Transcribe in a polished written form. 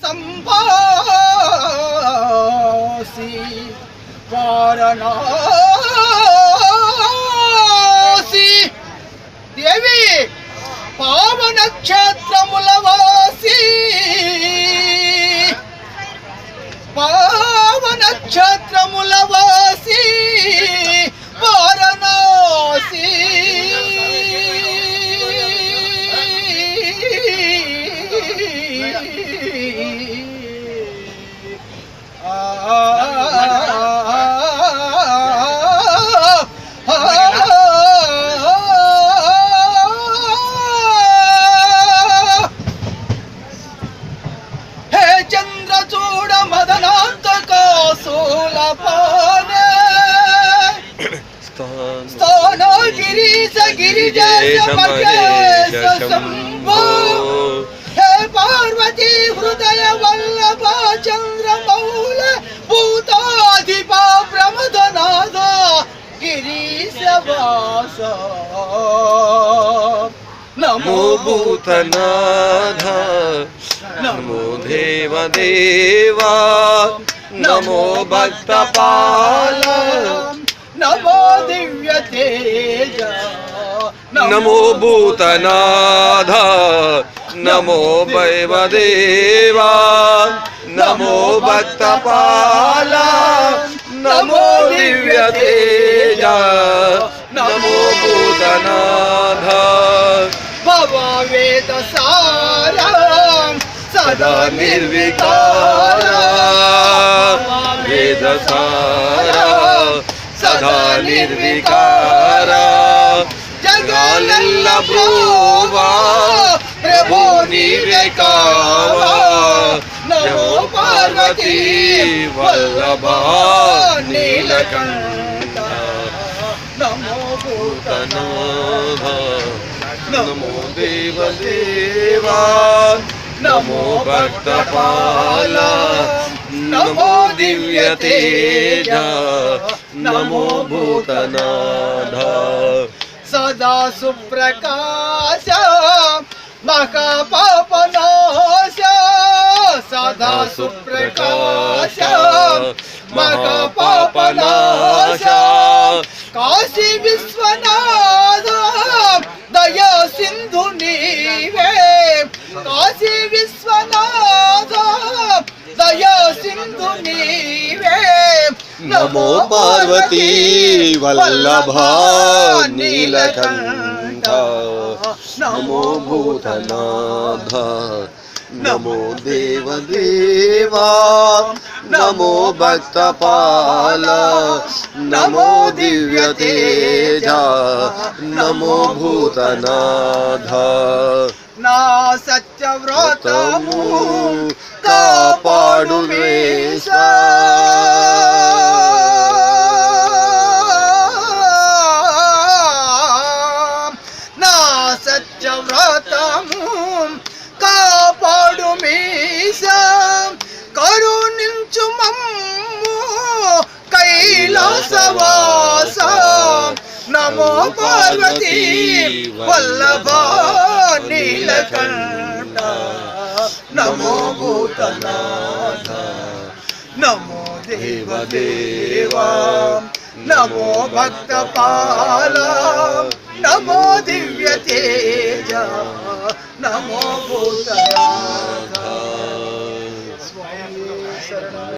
स्तंभासी वाరణాసి देवी पावन क्षेत्रमुलवासी पावन क्षेत्रमुलवासी वाరణాసి चंद्रचूड़ मदनांतक सोलपाने स्थान गिरीश गिरिजेश महेश शंभो हे पार्वती हृदय वल्लभ चंद्रमौल भूताधिप प्रमदनाथ गिरीश वास नमो भूतनाथ नमो देवदेवा नमो भक्तपाल नमो दिव्य तेज नमो भूतनाथ नमो देवदेवा नमो भक्तपाल नमो दिव्य तेज नमो भूतनाथ भववेद सारा सदा निर्विकार वेद सारा सदा निर्विकार जगल्ल ब्रूवा प्रभु निवेकावा नमो पार्वती वल्लभा नीलकंठ नमो भूतनाथ नमो देवदेवा नमो भक्तपाल नमो दिव्य तेज नमो भूतनाथ सदा सुप्रकाश महापापनाश सदा सुप्रकाश महापापनाश काशी विश्वनाथ दया सिंधु नीवे काशी विश्वनाथ दया सिंधु नीवे नमो पार्वती वल्लभा नीलकंठ नमो भूतनाथ नमो देवदेवा नमो भक्तपाल नमो दिव्य तेज नमो भूतनाथ ना सत्यव्रतमु कापाडुवेश ना सत्यव्रतमु కాపాడు మీస కరుణించు మమ్ము కైలాసవాస నమో పార్వతీ వల్లభ నీలకంఠ నమో భూతనాథ నమో దేవదేవా నమో భక్తపాల नमो दिव्य तेज नमो भूतनाथ।